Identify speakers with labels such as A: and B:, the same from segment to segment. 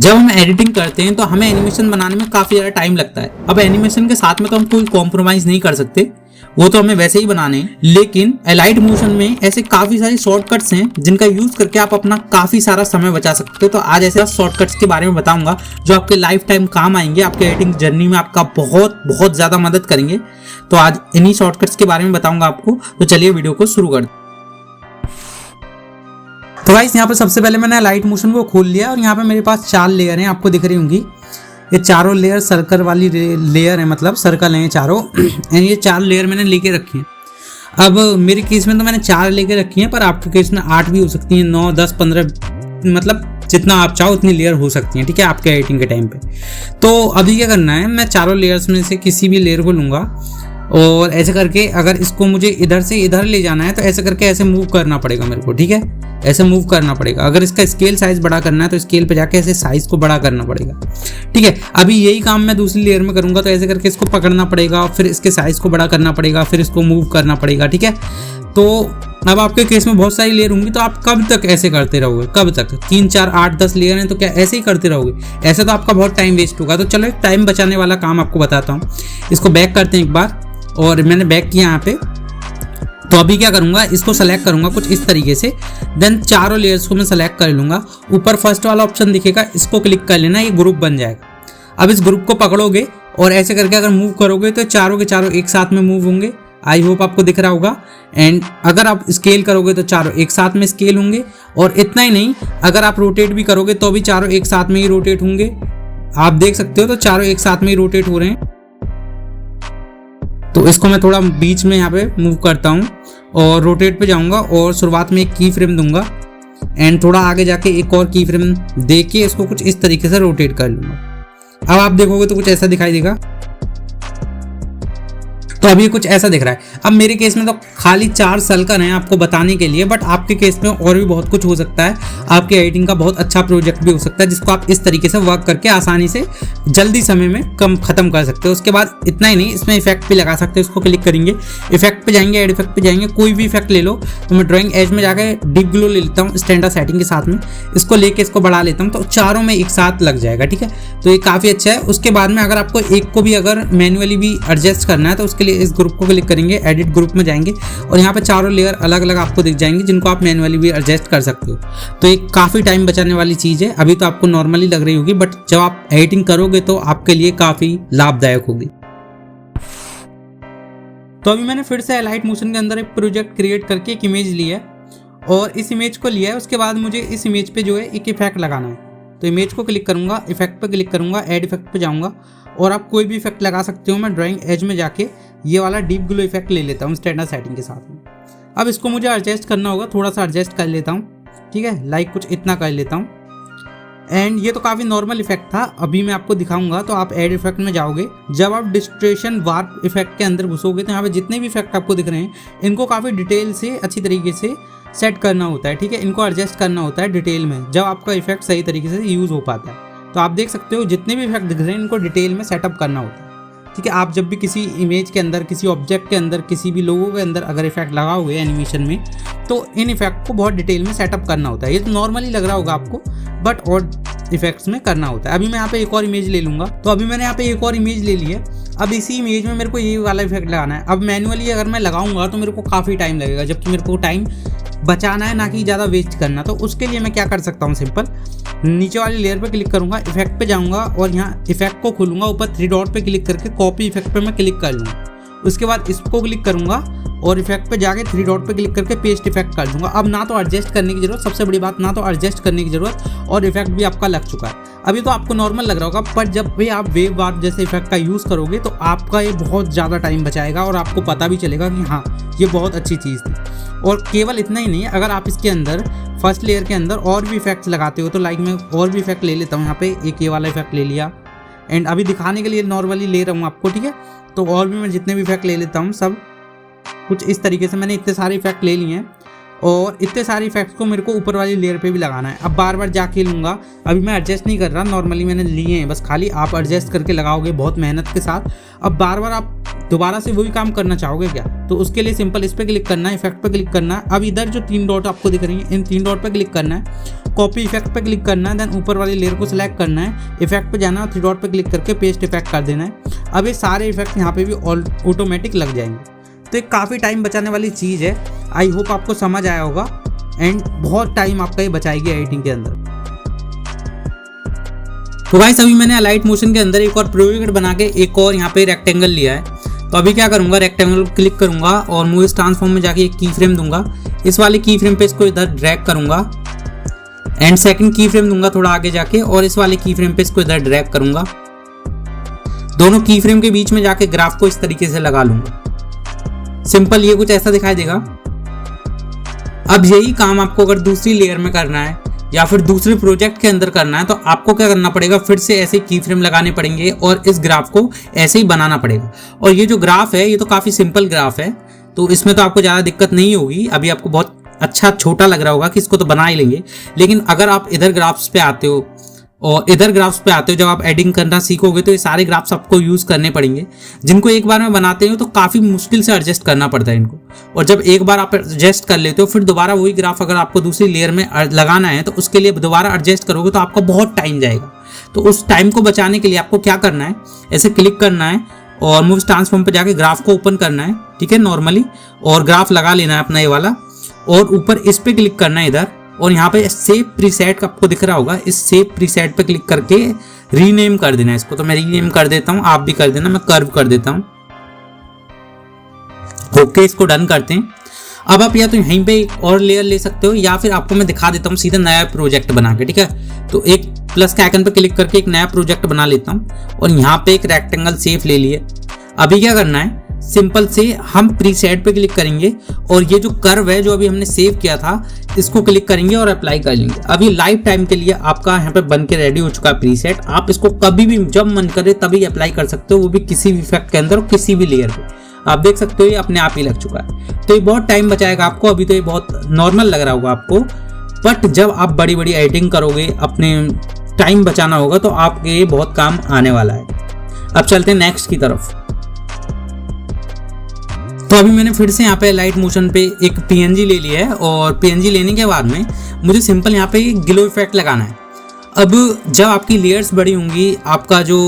A: जब हम एडिटिंग करते हैं तो हमें एनिमेशन बनाने में काफ़ी ज़्यादा टाइम लगता है। अब एनिमेशन के साथ में तो हम कोई कॉम्प्रोमाइज़ नहीं कर सकते, वो तो हमें वैसे ही बनाने हैं। लेकिन एलाइट मोशन में ऐसे काफ़ी सारे शॉर्टकट्स हैं जिनका यूज़ करके आप अपना काफ़ी सारा समय बचा सकते हो। तो आज ऐसे शॉर्टकट्स के बारे में बताऊंगा जो आपके लाइफ टाइम काम आएंगे, आपके एडिटिंग जर्नी में आपका बहुत ज़्यादा मदद करेंगे। तो आज इन्हीं शॉर्टकट्स के बारे में बताऊंगा आपको। तो चलिए वीडियो को शुरू कर। तो गाइस यहाँ पे सबसे पहले मैंने लाइट मोशन को खोल लिया और यहाँ पे मेरे पास 4 लेयर हैं, आपको दिख रही होंगी। ये चारों लेयर सर्कल वाली लेयर है, मतलब सर्कल हैं चारों। ये 4 लेयर मैंने लेके रखी हैं। अब मेरे केस में तो मैंने 4 लेके रखी हैं, पर आपके केस में 8 भी हो सकती हैं, 9, 10, 15, मतलब जितना आप चाहो उतनी लेयर हो सकती हैं, ठीक है, आपके एडिटिंग के टाइम पे। तो अभी क्या करना है, मैं चारों लेयर्स में से किसी भी लेयर को लूँगा और ऐसे करके अगर इसको मुझे इधर से इधर ले जाना है तो ऐसे करके ऐसे मूव करना पड़ेगा मेरे को, ठीक है, ऐसे मूव करना पड़ेगा। अगर इसका स्केल साइज बड़ा करना है तो स्केल पे जाके ऐसे साइज को बड़ा करना पड़ेगा, ठीक है। अभी यही काम मैं दूसरी लेयर में करूंगा, तो ऐसे करके इसको पकड़ना पड़ेगा, फिर इसके साइज को बड़ा करना पड़ेगा, फिर इसको मूव करना पड़ेगा, ठीक है। तो अब आपके केस में बहुत सारी लेयर होंगी, तो आप कब तक ऐसे करते रहोगे, कब तक? 3, 4, 8, 10 लेयर हैं तो क्या ऐसे ही करते रहोगे? ऐसे तो आपका बहुत टाइम वेस्ट होगा। तो चलो एक टाइम बचाने वाला काम आपको बताता हूँ। इसको बैक करते हैं एक बार, और मैंने बैक किया यहाँ पे। तो अभी क्या करूँगा, इसको सेलेक्ट करूँगा कुछ इस तरीके से, देन चारों लेयर्स को मैं सेलेक्ट कर लूँगा। ऊपर फर्स्ट वाला ऑप्शन दिखेगा, इसको क्लिक कर लेना, ये ग्रुप बन जाएगा। अब इस ग्रुप को पकड़ोगे और ऐसे करके अगर मूव करोगे तो चारों के चारों एक साथ में मूव होंगे। आई होप आपको दिख रहा होगा। एंड अगर आप स्केल करोगे तो चारों एक साथ में स्केल होंगे। और इतना ही नहीं, अगर आप रोटेट भी करोगे तो भी चारों एक साथ में ही रोटेट होंगे। आप देख सकते हो, तो चारों एक साथ में ही रोटेट हो रहे हैं। तो इसको मैं थोड़ा बीच में यहाँ पे मूव करता हूँ और रोटेट पे जाऊँगा और शुरुआत में एक की फ्रेम दूंगा एंड थोड़ा आगे जाके एक और की फ्रेम दे के इसको कुछ इस तरीके से रोटेट कर लूँगा। अब आप देखोगे तो कुछ ऐसा दिखाई देगा। तो अभी कुछ ऐसा दिख रहा है। अब मेरे केस में तो खाली 4 सर्कल हैं आपको बताने के लिए, बट आपके केस में और भी बहुत कुछ हो सकता है। आपके एडिटिंग का बहुत अच्छा प्रोजेक्ट भी हो सकता है जिसको आप इस तरीके से वर्क करके आसानी से जल्दी समय में कम खत्म कर सकते हो। उसके बाद इतना ही नहीं, इसमें इफेक्ट भी लगा सकते हो। इसको क्लिक करेंगे, इफेक्ट पे जाएंगे, एड इफेक्ट पे जाएंगे, कोई भी इफेक्ट ले लो। तो मैं ड्राइंग एज में जाकर डीप ग्लो ले लेता हूँ स्टैंडर्ड सेटिंग के साथ में, इसको लेके इसको बढ़ा लेता हूँ, तो चारों में एक साथ लग जाएगा, ठीक है। तो ये काफ़ी अच्छा है। उसके बाद में अगर आपको एक को भी अगर मैन्युअली भी एडजस्ट करना है तो उसके लिए इस ग्रुप को क्लिक करेंगे, एडिट ग्रुप में जाएंगे और यहाँ पे चारों लेयर अलग अलग आपको दिख जाएंगे जिनको आप मैन्युअली भी एडजस्ट कर सकते हो। तो एक काफ़ी टाइम बचाने वाली चीज़ है। अभी तो आपको नॉर्मली लग रही होगी, बट जब आप एडिटिंग करोगे तो आपके लिए काफ़ी लाभदायक होगी। तो अभी मैंने फिर से एलाइट मोशन के अंदर एक प्रोजेक्ट क्रिएट करके एक इमेज ली है और इस इमेज को लिया है। उसके बाद मुझे इस इमेज पे जो है एक इफेक्ट लगाना है। तो इमेज को क्लिक करूँगा, इफेक्ट पे क्लिक करूँगा, ऐड इफेक्ट पे जाऊँगा और आप कोई भी इफेक्ट लगा सकते हो। मैं ड्राइंग एज में जाके ये वाला डीप ग्लो इफेक्ट ले लेता हूँ स्टैंडर्ड सेटिंग के साथ में। अब इसको मुझे एडजस्ट करना होगा, थोड़ा सा एडजस्ट कर लेता हूँ, ठीक है, लाइक कुछ इतना कर लेता हूँ। एंड ये तो काफ़ी नॉर्मल इफेक्ट था, अभी मैं आपको दिखाऊंगा। तो आप ऐड इफेक्ट में जाओगे, जब आप डिस्ट्रेशन वार्प इफेक्ट के अंदर घुसोगे तो यहाँ पे जितने भी इफेक्ट आपको दिख रहे हैं इनको काफ़ी डिटेल से अच्छी तरीके से सेट करना होता है, ठीक है। इनको एडजस्ट करना होता है डिटेल में, जब आपका इफेक्ट सही तरीके से यूज़ हो पाता है। तो आप देख सकते हो जितने भी इफेक्ट दिख रहे हैं इनको डिटेल में सेटअप करना होता है, ठीक है। आप जब भी किसी इमेज के अंदर, किसी ऑब्जेक्ट के अंदर, किसी भी लोगों के अंदर अगर इफेक्ट लगाओगे एनिमेशन में, तो इन इफेक्ट को बहुत डिटेल में सेटअप करना होता है। ये तो नॉर्मली लग रहा होगा आपको, बट और इफेक्ट्स में करना होता है। अभी मैं यहाँ पे एक और इमेज ले लूँगा। तो अभी मैंने यहाँ पे एक और इमेज ले ली है। अब इसी इमेज में मेरे को ये वाला इफेक्ट लगाना है। अब मैनुअली अगर मैं लगाऊंगा तो मेरे को काफ़ी टाइम लगेगा, जबकि मेरे को टाइम बचाना है, ना कि ज़्यादा वेस्ट करना। तो उसके लिए मैं क्या कर सकता हूँ, सिंपल नीचे वाली लेयर पे क्लिक करूँगा, इफेक्ट पे जाऊँगा और यहाँ इफेक्ट को खोलूँगा, ऊपर 3 डॉट पे क्लिक करके कॉपी इफेक्ट पे मैं क्लिक कर लूँगा। उसके बाद इसको क्लिक करूँगा और इफेक्ट पे जाके 3 डॉट पे क्लिक करके पेस्ट इफेक्ट कर दूँगा। अब ना तो एडजस्ट करने की जरूरत, सबसे बड़ी बात, ना तो एडजस्ट करने की जरूरत, और इफेक्ट भी आपका लग चुका है। अभी तो आपको नॉर्मल लग रहा होगा, पर जब भी आप वेव वार्प जैसे इफेक्ट का यूज़ करोगे तो आपका ये बहुत ज़्यादा टाइम बचाएगा और आपको पता भी चलेगा कि हाँ ये बहुत अच्छी चीज़ थी। और केवल इतना ही नहीं है, अगर आप इसके अंदर फर्स्ट लेयर के अंदर और भी इफेक्ट्स लगाते हो तो लाइक मैं और भी इफेक्ट ले लेता हूँ। यहाँ पे एक ये वाला इफेक्ट ले लिया एंड अभी दिखाने के लिए नॉर्मली ले रहा हूँ आपको, ठीक है। तो और भी मैं जितने भी इफेक्ट ले लेता हूँ सब कुछ इस तरीके से। मैंने इतने सारे इफेक्ट ले लिए हैं और इतने सारे इफेक्ट्स को मेरे को ऊपर वाली लेयर पे भी लगाना है। अब बार बार जाके लूँगा, अभी मैं एडजस्ट नहीं कर रहा, नॉर्मली मैंने लिए हैं, बस खाली आप एडजस्ट करके लगाओगे बहुत मेहनत के साथ। अब बार बार आप दोबारा से वही काम करना चाहोगे क्या? तो उसके लिए सिंपल इस पर क्लिक करना है, इफेक्ट पे क्लिक करना है। अब इधर जो 3 डॉट आपको दिख रही है, इन 3 डॉट पे क्लिक करना है, कॉपी इफेक्ट पे क्लिक करना है, देन ऊपर वाली लेयर को सिलेक्ट करना है, इफेक्ट पे जाना है, 3 डॉट पे क्लिक करके पेस्ट इफेक्ट कर देना है। अब ये सारे इफेक्ट यहाँ पे भी ऑटोमेटिक लग जाएंगे। तो एक काफ़ी टाइम बचाने वाली चीज़ है। आई होप आपको समझ आया होगा एंड बहुत टाइम आपका ये बचाएगी एडिटिंग के अंदर। तो गाइस अभी मैंने अलाइट मोशन के अंदर एक और प्रोजेक्ट बना के एक और यहाँ पे रेक्टेंगल लिया है। तो अभी क्या करूँगा, रेक्टेंगल को क्लिक करूँगा और मूव ट्रांसफॉर्म में जाके एक की फ्रेम दूंगा। इस वाले की फ्रेम पे इसको इधर ड्रैग करूँगा एंड सेकंड की फ्रेम दूंगा थोड़ा आगे जाके और इस वाले की फ्रेम पे इसको इधर ड्रैग करूँगा। दोनों की फ्रेम के बीच में जाके ग्राफ को इस तरीके से लगा लूँगा। सिंपल ये कुछ ऐसा दिखाई देगा। अब यही काम आपको अगर दूसरी लेयर में करना है या फिर दूसरे प्रोजेक्ट के अंदर करना है तो आपको क्या करना पड़ेगा, फिर से ऐसे की फ्रेम लगाने पड़ेंगे और इस ग्राफ को ऐसे ही बनाना पड़ेगा। और ये जो ग्राफ है ये तो काफ़ी सिंपल ग्राफ है, तो इसमें तो आपको ज़्यादा दिक्कत नहीं होगी। अभी आपको बहुत अच्छा छोटा लग रहा होगा कि इसको तो बना ही लेंगे, लेकिन अगर आप इधर ग्राफ्स पे आते हो और इधर ग्राफ्स पे आते हो, जब आप एडिटिंग करना सीखोगे तो ये सारे ग्राफ्स आपको यूज़ करने पड़ेंगे, जिनको एक बार में बनाते हो तो काफ़ी मुश्किल से एडजस्ट करना पड़ता है इनको। और जब एक बार आप एडजस्ट कर लेते हो फिर दोबारा वही ग्राफ अगर आपको दूसरी लेयर में लगाना है तो उसके लिए दोबारा एडजस्ट करोगे तो आपका बहुत टाइम जाएगा। तो उस टाइम को बचाने के लिए आपको क्या करना है, ऐसे क्लिक करना है और मूव ट्रांसफॉर्म पर जाके ग्राफ को ओपन करना है, ठीक है, नॉर्मली, और ग्राफ लगा लेना है अपना ये वाला और ऊपर इस पर क्लिक करना है इधर और यहाँ पे सेव प्रीसेट का आपको दिख रहा होगा, इस सेव प्रीसेट पे क्लिक करके रीनेम कर देना है इसको। तो मैं रीनेम कर देता हूँ, आप भी कर देना, मैं कर्व कर देता हूँ। ओके, इसको डन करते हैं। अब आप या तो यहीं पे एक और लेयर ले सकते हो या फिर आपको मैं दिखा देता हूँ सीधा नया प्रोजेक्ट बना के, ठीक है। तो एक प्लस के आइकन पे क्लिक करके एक नया प्रोजेक्ट बना लेता हूँ और यहाँ पे एक रेक्टेंगल शेप ले लिए। अभी क्या करना है, सिंपल से हम प्रीसेट पे क्लिक करेंगे और ये जो कर्व है जो अभी हमने सेव किया था इसको क्लिक करेंगे और अप्लाई कर लेंगे। अभी लाइफ टाइम के लिए आपका यहाँ पे बन के रेडी हो चुका है प्रीसेट। आप इसको कभी भी जब मन करे तभी अप्लाई कर सकते हो, वो भी किसी भी इफेक्ट के अंदर, किसी भी लेयर पे। आप देख सकते हो ये अपने आप ही लग चुका है। तो ये बहुत टाइम बचाएगा आपको। अभी तो ये बहुत नॉर्मल लग रहा होगा आपको, बट जब आप बड़ी बड़ी एडिटिंग करोगे, अपने टाइम बचाना होगा तो आपके बहुत काम आने वाला है। अब चलते हैं नेक्स्ट की तरफ। तो अभी मैंने फिर से यहाँ पे लाइट मोशन पे एक पीएनजी ले लिया है और पीएनजी लेने के बाद में मुझे सिंपल यहाँ पे ग्लो इफेक्ट लगाना है। अब जब आपकी लेयर्स बड़ी होंगी, आपका जो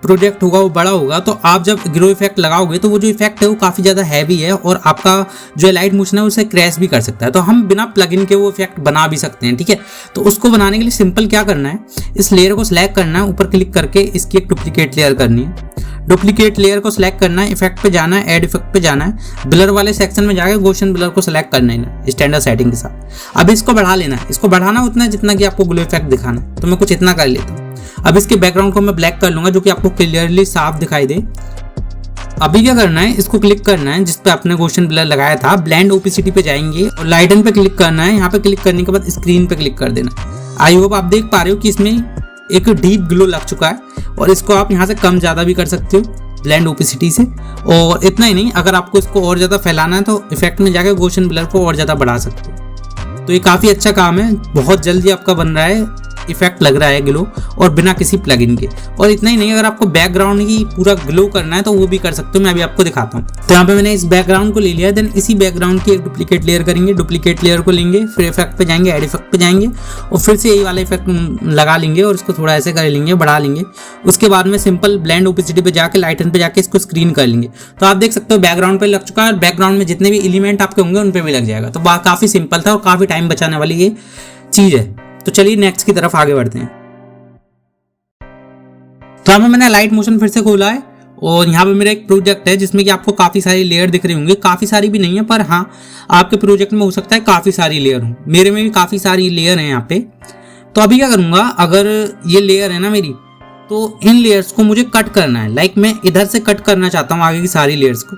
A: प्रोजेक्ट होगा वो बड़ा होगा, तो आप जब ग्लो इफेक्ट लगाओगे तो वो जो इफेक्ट है वो काफ़ी ज़्यादा हैवी है और आपका जो लाइट मोशन है उसे क्रैश भी कर सकता है। तो हम बिना प्लगइन के वो इफेक्ट बना भी सकते हैं, ठीक है। तो उसको बनाने के लिए सिंपल क्या करना है, इस लेयर को सिलेक्ट करना है, ऊपर क्लिक करके इसकी एक डुप्लीकेट लेयर करनी है। डुप्लीकेट लेयर को सिलेक्ट करना है, इफेक्ट पे जाना है, ऐड इफेक्ट पे जाना है, ब्लर वाले सेक्शन में जाकर गॉसियन ब्लर को सिलेक्ट करना है स्टैंडर्ड सेटिंग के साथ। अब इसको बढ़ा लेना है, इसको बढ़ाना उतना जितना कि आपको ग्लो इफेक्ट दिखाना है। तो मैं कुछ इतना कर लेता हूँ। अब इसके बैकग्राउंड को मैं ब्लैक कर लूंगा जो कि आपको क्लियरली साफ दिखाई दे। अभी क्या करना है, इसको क्लिक करना है जिस पे आपने गॉसियन ब्लर लगाया था, ब्लेंड ओपेसिटी पे जाएंगे और लाइटन पे क्लिक करना है। यहाँ पे क्लिक करने के बाद स्क्रीन पे क्लिक कर देना। आई होप आप देख पा रहे हो कि इसमें एक डीप ग्लो लग चुका है और इसको आप यहाँ से कम ज़्यादा भी कर सकते हो ब्लेंड ओपेसिटी से। और इतना ही नहीं, अगर आपको इसको और ज़्यादा फैलाना है तो इफेक्ट में जाकर गॉसियन ब्लर को और ज़्यादा बढ़ा सकते हो। तो ये काफ़ी अच्छा काम है, बहुत जल्दी आपका बन रहा है, इफेक्ट लग रहा है ग्लो और बिना किसी प्लगइन के। और इतना ही नहीं, अगर आपको बैकग्राउंड ही पूरा ग्लो करना है तो वो भी कर सकते हो। मैं अभी आपको दिखाता हूँ। तो यहाँ पे मैंने इस बैकग्राउंड को ले लिया, देन इसी बैकग्राउंड की एक डुप्लीकेट लेयर करेंगे। डुप्लीकेट लेयर को लेंगे, फिर इफेक्ट पे जाएंगे, ऐड इफेक्ट पे जाएंगे और फिर से यही वाला इफेक्ट लगा लेंगे और इसको थोड़ा ऐसे कर लेंगे, बढ़ा लेंगे। उसके बाद में सिंपल ब्लेंड ओपेसिटी पे जाके लाइटन पे जाके इसको स्क्रीन कर लेंगे। तो आप देख सकते हो बैकग्राउंड पे लग चुका है। बैकग्राउंड में जितने भी एलिमेंट आपके होंगे उन पे भी लग जाएगा। तो काफ़ी सिंपल था और काफ़ी टाइम बचाने वाली ये चीज़ है। तो चलिए नेक्स्ट की तरफ आगे बढ़ते हैं। तो यहाँ पे मैंने लाइट मोशन फिर से खोला है और यहाँ पे मेरा एक प्रोजेक्ट है जिसमें कि आपको काफ़ी सारी लेयर दिख रही होंगी। काफ़ी सारी भी नहीं है, पर हाँ आपके प्रोजेक्ट में हो सकता है काफ़ी सारी लेयर हो। मेरे में भी काफ़ी सारी लेयर हैं यहाँ पे। तो अभी क्या करूँगा, अगर ये लेयर है ना मेरी, तो इन लेयर्स को मुझे कट करना है। लाइक मैं इधर से कट करना चाहता हूँ आगे की सारी लेयर्स को।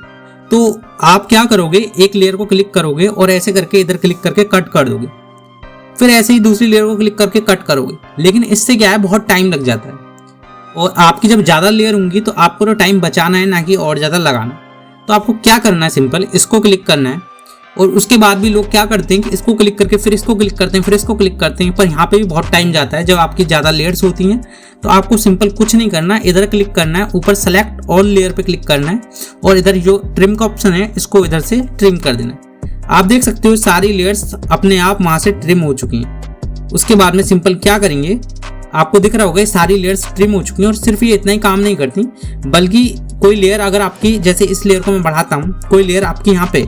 A: तो आप क्या करोगे, एक लेयर को क्लिक करोगे और ऐसे करके इधर क्लिक करके कट कर दोगे, फिर ऐसे ही दूसरी लेयर को क्लिक करके कट करोगे। लेकिन इससे क्या है, बहुत टाइम लग जाता है और आपकी जब ज़्यादा लेयर होंगी तो आपको तो टाइम बचाना है, ना कि और ज़्यादा लगाना। तो आपको क्या करना है, सिंपल इसको क्लिक करना है, और उसके बाद भी लोग क्या करते हैं कि इसको क्लिक करके फिर इसको क्लिक करते हैं, फिर इसको क्लिक करते हैं, पर यहाँ पे भी बहुत टाइम जाता है जब आपकी ज़्यादा लेयर्स होती हैं। तो आपको सिंपल कुछ नहीं करना है, इधर क्लिक करना है, ऊपर सेलेक्ट ऑल लेयर पे क्लिक करना है और इधर जो ट्रिम का ऑप्शन है इसको इधर से ट्रिम कर देना है। आप देख सकते हो सारी लेयर्स अपने आप वहाँ से ट्रिम हो चुकी हैं। उसके बाद में सिंपल क्या करेंगे, आपको दिख रहा होगा सारी लेयर्स ट्रिम हो चुकी हैं। और सिर्फ ये इतना ही काम नहीं करती, बल्कि कोई लेयर अगर आपकी, जैसे इस लेयर को मैं बढ़ाता हूँ, कोई लेयर आपकी यहाँ पे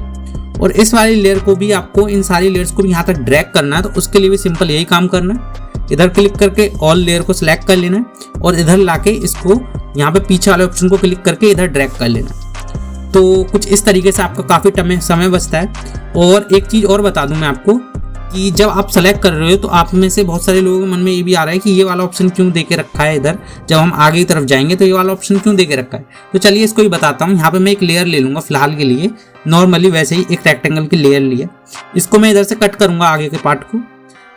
A: और इस वाली लेयर को भी आपको, इन सारी लेयर्स को भी यहाँ तक ड्रैग करना है। तो उसके लिए भी सिंपल यही काम करना है, इधर क्लिक करके ऑल लेयर को सिलेक्ट कर लेना है और इधर लाके इसको यहाँ पे पीछे वाले ऑप्शन को क्लिक करके इधर ड्रैग कर लेना है। तो कुछ इस तरीके से आपका काफ़ी समय बचता है। और एक चीज़ और बता दूँ मैं आपको कि जब आप सेलेक्ट कर रहे हो तो आप में से बहुत सारे लोगों के मन में ये भी आ रहा है कि ये वाला ऑप्शन क्यों दे के रखा है इधर, जब हम आगे की तरफ जाएंगे तो ये वाला ऑप्शन क्यों दे के रखा है। तो चलिए इसको ही बताता हूँ। यहाँ पे मैं एक लेयर ले लूँगा फिलहाल के लिए, नॉर्मली वैसे ही एक रेक्टेंगल की लेयर ली है, इसको मैं इधर से कट करूँगा आगे के पार्ट को।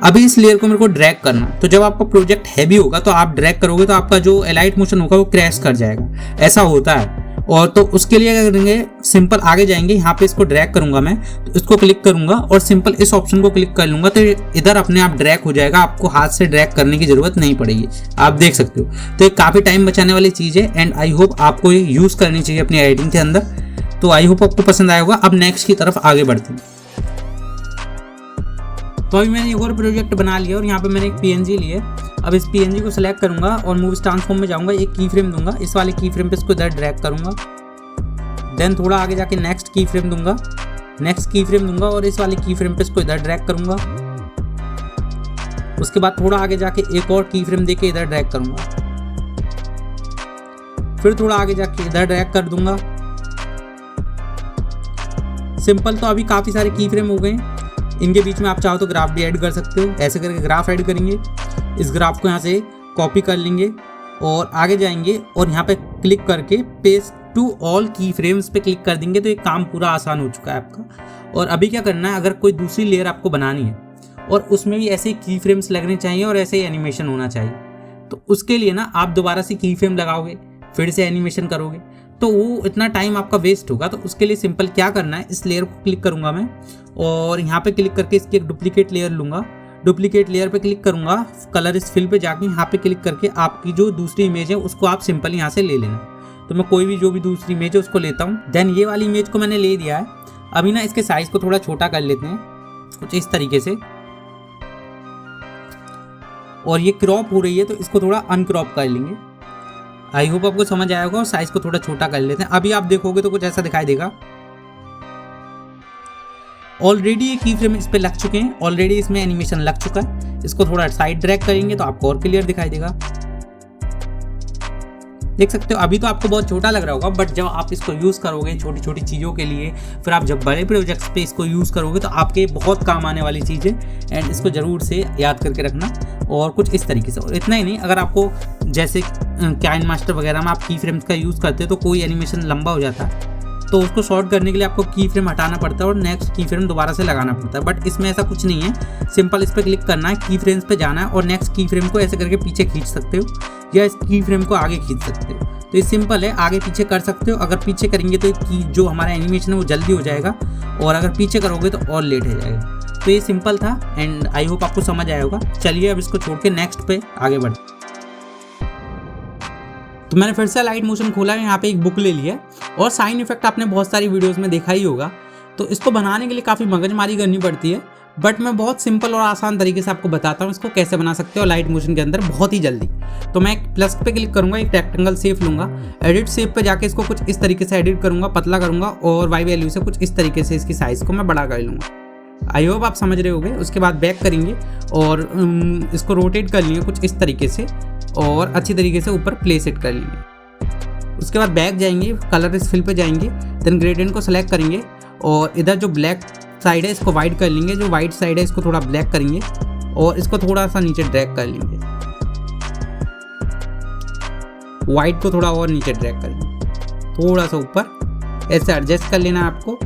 A: अभी इस लेयर को मेरे को ड्रैग करना, तो जब आपका प्रोजेक्ट हैवी होगा तो आप ड्रैग करोगे तो आपका जो एलाइट मोशन होगा वो क्रैश कर जाएगा, ऐसा होता है। और तो उसके लिए क्या करेंगे, सिंपल आगे जाएंगे, यहाँ पे इसको ड्रैग करूंगा मैं, तो इसको क्लिक करूंगा और सिंपल इस ऑप्शन को क्लिक कर लूंगा तो इधर अपने आप ड्रैग हो जाएगा, आपको हाथ से ड्रैग करने की जरूरत नहीं पड़ेगी। आप देख सकते हो, तो ये काफ़ी टाइम बचाने वाली चीज़ है एंड आई होप आपको ये यूज़ करनी चाहिए अपनी एडिटिंग के अंदर। तो आई होप आपको पसंद आया होगा। अब नेक्स्ट की तरफ आगे बढ़ते हैं। तो अभी मैंने एक और प्रोजेक्ट बना लिया और यहाँ पे मैंने एक PNG ली है। अब इस PNG को सिलेक्ट करूंगा और मूव ट्रांसफॉर्म में जाऊंगा, एक की फ्रेम दूंगा, इस वाले की फ्रेम पे इसको इधर ड्रैग करूंगा, देन थोड़ा आगे जाके नेक्स्ट की फ्रेम दूंगा, नेक्स्ट की फ्रेम दूंगा और इस वाले की फ्रेम पे इसको इधर ड्रैग करूंगा। उसके बाद थोड़ा आगे जाके एक और की फ्रेम देके इधर ड्रैग करूंगा, फिर थोड़ा आगे जाके इधर ड्रैग कर दूंगा। सिंपल। तो अभी काफ़ी सारे की फ्रेम हो गए। इनके बीच में आप चाहो तो ग्राफ भी ऐड कर सकते हो, ऐसे करके ग्राफ ऐड करेंगे। इस ग्राफ को यहाँ से कॉपी कर लेंगे और आगे जाएंगे और यहाँ पे क्लिक करके पेस्ट टू ऑल की फ्रेम्स पे क्लिक कर देंगे, तो ये काम पूरा आसान हो चुका है आपका। और अभी क्या करना है, अगर कोई दूसरी लेयर आपको बनानी है और उसमें भी ऐसे की फ्रेम्स लगने चाहिए और ऐसे ही एनिमेशन होना चाहिए, तो उसके लिए ना आप दोबारा से की फ्रेम लगाओगे, फिर से एनिमेशन करोगे, तो वो इतना टाइम आपका वेस्ट होगा। तो उसके लिए सिंपल क्या करना है, इस लेयर को क्लिक करूँगा मैं और यहाँ पे क्लिक करके इसकी एक डुप्लीकेट लेयर लूँगा, डुप्लीकेट लेयर पे क्लिक करूँगा, कलर इस फिल पे जाके यहाँ पे क्लिक करके आपकी जो दूसरी इमेज है उसको आप सिंपल यहाँ से ले लेना। तो मैं कोई भी जो भी दूसरी इमेज है उसको लेता हूँ। देन ये वाली इमेज को मैंने ले लिया है। अभी ना इसके साइज को थोड़ा छोटा कर लेते हैं कुछ इस तरीके से, और ये क्रॉप हो रही है तो इसको थोड़ा अनक्रॉप कर लेंगे। आई होप आपको समझ आया होगा। और साइज को थोड़ा छोटा कर लेते हैं। अभी आप देखोगे तो कुछ ऐसा दिखाई देगा। ऑलरेडी ये की फ्रेम इस पे लग चुके हैं, ऑलरेडी इसमें एनिमेशन लग चुका है। इसको थोड़ा साइड ड्रैग करेंगे तो आपको और क्लियर दिखाई देगा। देख सकते हो अभी तो आपको बहुत छोटा लग रहा होगा, बट जब आप इसको यूज़ करोगे छोटी छोटी चीज़ों के लिए, फिर आप जब बड़े प्रोजेक्ट्स पे इसको यूज़ करोगे तो आपके बहुत काम आने वाली चीज़ है। एंड इसको ज़रूर से याद करके रखना। और कुछ इस तरीके से, और इतना ही नहीं, अगर आपको जैसे काइन मास्टर वगैरह में आप की फ्रेम्स का यूज़ करते हो तो कोई एनिमेशन लंबा हो जाता है तो उसको शॉर्ट करने के लिए आपको की फ्रेम हटाना पड़ता है और नेक्स्ट की फ्रेम दोबारा से लगाना पड़ता है। बट इसमें ऐसा कुछ नहीं है, सिंपल इस पर क्लिक करना है, की फ्रेम्स पे जाना है और नेक्स्ट की फ्रेम को ऐसे करके पीछे खींच सकते हो या इस की फ्रेम को आगे खींच सकते हो। तो ये सिंपल है, आगे पीछे कर सकते हो। अगर पीछे करेंगे तो की जो हमारा एनिमेशन है वो जल्दी हो जाएगा, और अगर पीछे करोगे तो और लेट हो जाएगा। तो ये सिंपल था एंड आई होप आपको समझ आया होगा। चलिए अब इसको छोड़ के नेक्स्ट पे आगे बढ़ते। तो मैंने फिर से लाइट मोशन खोला है, यहाँ पे एक बुक ले लिया और साइन इफेक्ट आपने बहुत सारी वीडियोस में देखा ही होगा। तो इसको बनाने के लिए काफ़ी मगजमारी करनी पड़ती है, बट मैं बहुत सिंपल और आसान तरीके से आपको बताता हूँ इसको कैसे बना सकते हो लाइट मोशन के अंदर बहुत ही जल्दी। तो मैं एक प्लस पे क्लिक करूँगा, एक रेक्टेंगल शेप लूँगा, एडिट शेप पे जाके इसको कुछ इस तरीके से एडिट करूँगा, पतला करूँगा और वाई वैल्यू से कुछ इस तरीके से इसकी साइज़ को मैं बड़ा कर लूँगा। आई होप आप समझ रहे होगे। उसके बाद बैक करेंगे और इसको रोटेट कर लेंगे कुछ इस तरीके से और अच्छी तरीके से ऊपर प्लेस इट कर लेंगे। उसके बाद बैक जाएंगे, कलर इस फिल पे जाएंगे, देन ग्रेडियंट को सेलेक्ट करेंगे और इधर जो ब्लैक साइड है इसको वाइट कर लेंगे, जो वाइट साइड है इसको थोड़ा ब्लैक करेंगे और इसको थोड़ा सा नीचे ड्रैग कर लेंगे, वाइट को थोड़ा और नीचे ड्रैग करेंगे, थोड़ा सा ऊपर ऐसे एडजस्ट कर लेना है आपको।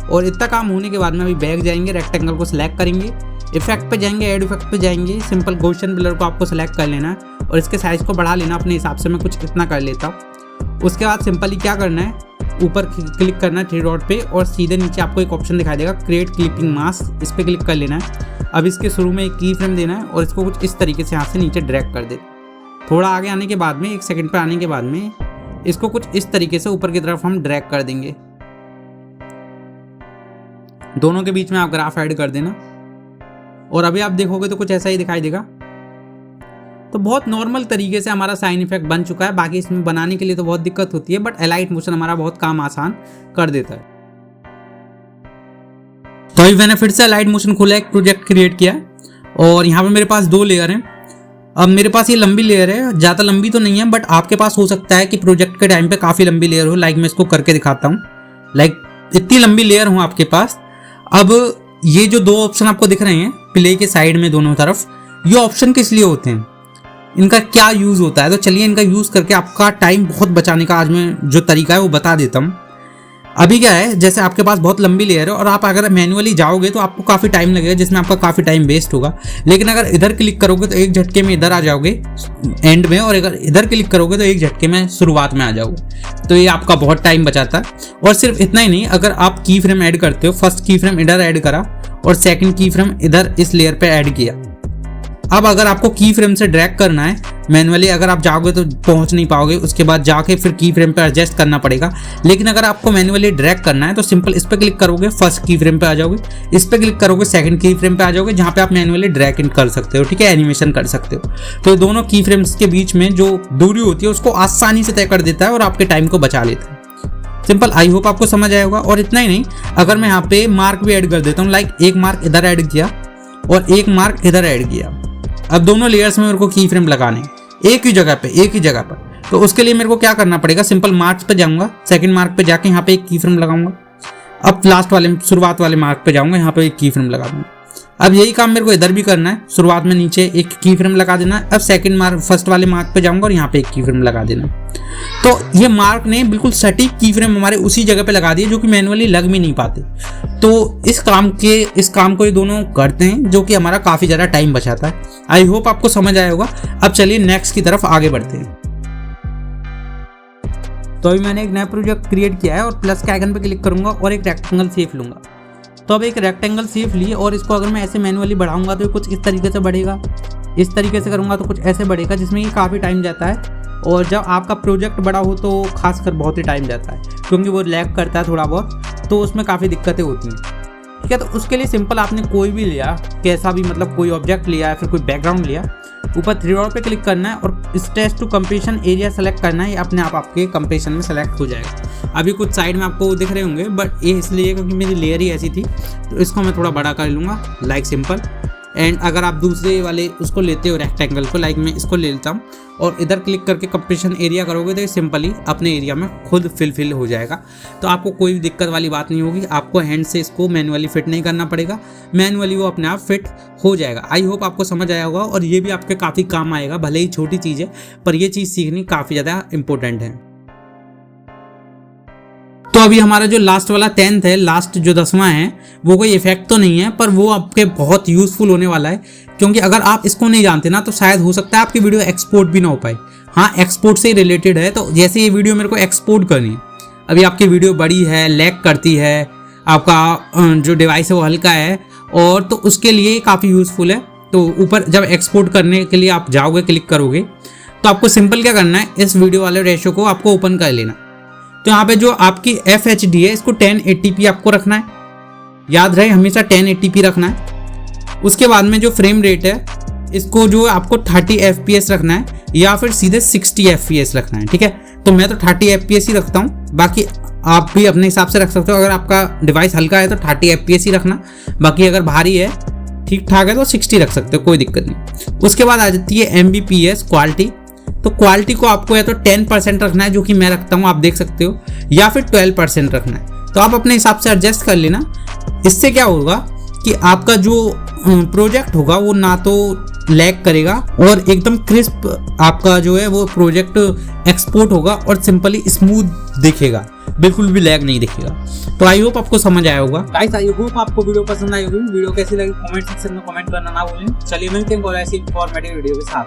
A: और इतना काम होने के बाद में अभी बैक जाएंगे, रेक्टेंगल को सिलेक्ट करेंगे, इफेक्ट पे जाएंगे, ऐड इफेक्ट पे जाएंगे, सिंपल गॉसियन ब्लर को आपको सेलेक्ट कर लेना है और इसके साइज़ को बढ़ा लेना अपने हिसाब से। मैं कुछ इतना कर लेता हूँ। उसके बाद सिंपली क्या करना है, ऊपर क्लिक करना है 3 डॉट पे और सीधे नीचे आपको एक ऑप्शन दिखाई देगा क्रिएट क्लिपिंग मास्क, इस पर क्लिक कर लेना है। अब इसके शुरू में एक की फ्रेम देना है और इसको कुछ इस तरीके से यहाँ से नीचे ड्रैग कर दे। थोड़ा आगे आने के बाद में 1 सेकंड पर आने के बाद में इसको कुछ इस तरीके से ऊपर की तरफ हम ड्रैग कर देंगे। दोनों के बीच में आप ग्राफ ऐड कर देना और अभी आप देखोगे तो कुछ ऐसा ही दिखाई देगा। तो बहुत नॉर्मल तरीके से हमारा साइन इफेक्ट बन चुका है। बाकी इसमें बनाने के लिए तो बहुत दिक्कत होती है, बट एलाइट मोशन हमारा बहुत काम आसान कर देता है। तो अभी मैंने फिर से एलाइट मोशन खोला, एक प्रोजेक्ट क्रिएट किया और यहाँ पे मेरे पास 2 लेयर हैं। अब मेरे पास ये लंबी लेयर है, ज़्यादा लंबी तो नहीं है, बट आपके पास हो सकता है कि प्रोजेक्ट के टाइम पे काफ़ी लंबी लेयर हो। लाइक मैं इसको करके दिखाता हूँ, लाइक इतनी लंबी लेयर हो आपके पास। अब ये जो 2 ऑप्शन आपको दिख रहे हैं प्ले के साइड में दोनों तरफ, ये ऑप्शन किस लिए होते हैं, इनका क्या यूज़ होता है, तो चलिए इनका यूज़ करके आपका टाइम बहुत बचाने का आज मैं जो तरीका है वो बता देता हूँ। अभी क्या है, जैसे आपके पास बहुत लंबी लेयर है और आप अगर मैन्युअली जाओगे तो आपको काफ़ी टाइम लगेगा, जिसमें आपका काफ़ी टाइम वेस्ट होगा। लेकिन अगर इधर क्लिक करोगे तो एक झटके में इधर आ जाओगे एंड में, और अगर इधर क्लिक करोगे तो एक झटके में शुरुआत में आ जाओगे। तो ये आपका बहुत टाइम बचाता है। और सिर्फ इतना ही नहीं, अगर आप की फ्रेम ऐड करते हो, फर्स्ट की फ्रेम इधर ऐड करा और सेकंड की फ्रेम इधर इस लेयर पे ऐड किया। अब अगर आपको की फ्रेम से ड्रैग करना है मैनुअली, अगर आप जाओगे तो पहुंच नहीं पाओगे, उसके बाद जाके फिर की फ्रेम पे एडजस्ट करना पड़ेगा। लेकिन अगर आपको मैनुअली ड्रैग करना है तो सिंपल इस पे क्लिक करोगे, फर्स्ट की फ्रेम पे आ जाओगे, इस पे क्लिक करोगे, सेकंड की फ्रेम पे आ जाओगे, जहां पे आप मैनुअली ड्रैग इन कर सकते हो, ठीक है, एनिमेशन कर सकते हो। तो दोनों की फ्रेम्स के बीच में जो दूरी होती है उसको आसानी से तय कर देता है और आपके टाइम को बचा लेता है। सिंपल, आई होप आपको समझ आया होगा। और इतना ही नहीं, अगर मैं यहाँ पे मार्क भी ऐड कर देता हूँ, लाइक एक मार्क इधर ऐड किया और एक मार्क इधर ऐड किया। अब दोनों लेयर्स में मेरे को की फ्रेम लगाने एक ही जगह पर, तो उसके लिए मेरे को क्या करना पड़ेगा, सिंपल मार्क्स पे जाऊंगा, सेकंड मार्क पे जाके यहाँ पे एक की फ्रेम लगाऊंगा। अब लास्ट वाले शुरुआत वाले मार्क पे जाऊंगा, यहाँ पे एक की फ्रेम लगा दूंगा। अब यही काम मेरे को इधर भी करना है, शुरुआत में नीचे एक की फ्रेम लगा देना है। अब सेकंड मार्क फर्स्ट वाले मार्क पे जाऊंगा और यहाँ पे एक की फ्रेम लगा देना। तो ये मार्क ने बिल्कुल सटीक की फ्रेम हमारे उसी जगह पे लगा दिए जो कि मैनुअली लग भी नहीं पाते। तो इस काम को ये दोनों करते हैं, जो कि हमारा काफ़ी ज़्यादा टाइम बचाता है। आई होप आपको समझ आया होगा। अब चलिए नेक्स्ट की तरफ आगे बढ़ते हैं। तो अभी मैंने एक नया प्रोजेक्ट क्रिएट किया है और प्लस के आइकन पे क्लिक करूंगा और एक रेक्टेंगल शेप लूंगा। तो अब एक रेक्टेंगल शेप लिए और इसको अगर मैं ऐसे मैनुअली बढ़ाऊंगा तो कुछ इस तरीके से बढ़ेगा, इस तरीके से करूंगा तो कुछ ऐसे बढ़ेगा, जिसमें कि काफ़ी टाइम जाता है। और जब आपका प्रोजेक्ट बड़ा हो तो खासकर बहुत ही टाइम जाता है, क्योंकि वो लैग करता है थोड़ा बहुत, तो उसमें काफ़ी दिक्कतें होती हैं, ठीक है। तो उसके लिए सिंपल आपने कोई भी लिया, कैसा भी, मतलब कोई ऑब्जेक्ट लिया या फिर कोई बैकग्राउंड लिया, ऊपर 3 डॉट पे क्लिक करना है और stretch to compression area select करना है। ये अपने आप आपके कंप्रेशन में सेलेक्ट हो जाएगा। अभी कुछ साइड में आपको दिख रहे होंगे, बट ये इसलिए क्योंकि मेरी लेयर ही ऐसी थी, तो इसको मैं थोड़ा बड़ा कर लूँगा, लाइक सिंपल। एंड अगर आप दूसरे वाले उसको लेते हो रेक्टेंगल को, लाइक मैं इसको ले लेता हूँ और इधर क्लिक करके कंप्रेशन एरिया करोगे तो ये सिंपली अपने एरिया में खुद फिल हो जाएगा। तो आपको कोई भी दिक्कत वाली बात नहीं होगी, आपको हैंड से इसको मैनुअली फिट नहीं करना पड़ेगा, मैनुअली वो अपने आप फिट हो जाएगा। आई होप आपको समझ आया होगा और ये भी आपके काफ़ी काम आएगा। भले ही छोटी चीज़ है, पर ये चीज़ सीखनी काफ़ी ज़्यादा इंपॉर्टेंट है। तो अभी हमारा जो लास्ट वाला 10th है, लास्ट जो 10वां है, वो कोई इफेक्ट तो नहीं है, पर वो आपके बहुत यूजफुल होने वाला है। क्योंकि अगर आप इसको नहीं जानते ना, तो शायद हो सकता है आपकी वीडियो एक्सपोर्ट भी ना हो पाए। हाँ, एक्सपोर्ट से ही रिलेटेड है। तो जैसे ये वीडियो मेरे को एक्सपोर्ट करनी है, अभी आपकी वीडियो बड़ी है, लैग करती है, आपका जो डिवाइस है वो हल्का है, और तो उसके लिए काफ़ी यूजफुल है। तो ऊपर जब एक्सपोर्ट करने के लिए आप जाओगे, क्लिक करोगे, तो आपको सिंपल क्या करना है, इस वीडियो वाले रेशो को आपको ओपन कर लेना। तो यहाँ पे जो आपकी FHD है, इसको 1080p आपको रखना है, याद रहे हमेशा 1080p रखना है। उसके बाद में जो फ्रेम रेट है, इसको जो आपको 30 FPS रखना है या फिर सीधे 60 FPS रखना है, ठीक है। तो मैं तो 30 FPS ही रखता हूँ, बाकी आप भी अपने हिसाब से रख सकते हो। अगर आपका डिवाइस हल्का है तो 30 FPS ही रखना, बाकी अगर भारी है, ठीक ठाक है, तो 60 रख सकते हो, कोई दिक्कत नहीं। उसके बाद आ जाती है MBPS क्वालिटी। तो क्वालिटी को आपको या तो 10% रखना है, जो कि मैं रखता हूँ, आप देख सकते हो, या फिर 12% रखना है। तो आप अपने हिसाब से एडजस्ट कर लेना। इससे क्या होगा कि आपका जो प्रोजेक्ट होगा वो ना तो लैग करेगा और एकदम क्रिस्प आपका जो है वो प्रोजेक्ट एक्सपोर्ट होगा और सिंपली स्मूथ दिखेगा, बिल्कुल भी लैग नहीं दिखेगा। तो आई होप आपको समझ आया होगा। गाइस, आई होप आपको वीडियो पसंद आई होगी। वीडियो कैसी लगी कमेंट सेक्शन में कमेंट करना ना भूलें। चलिए मिलते हैं और ऐसी इंफॉर्मेटिव वीडियो के साथ।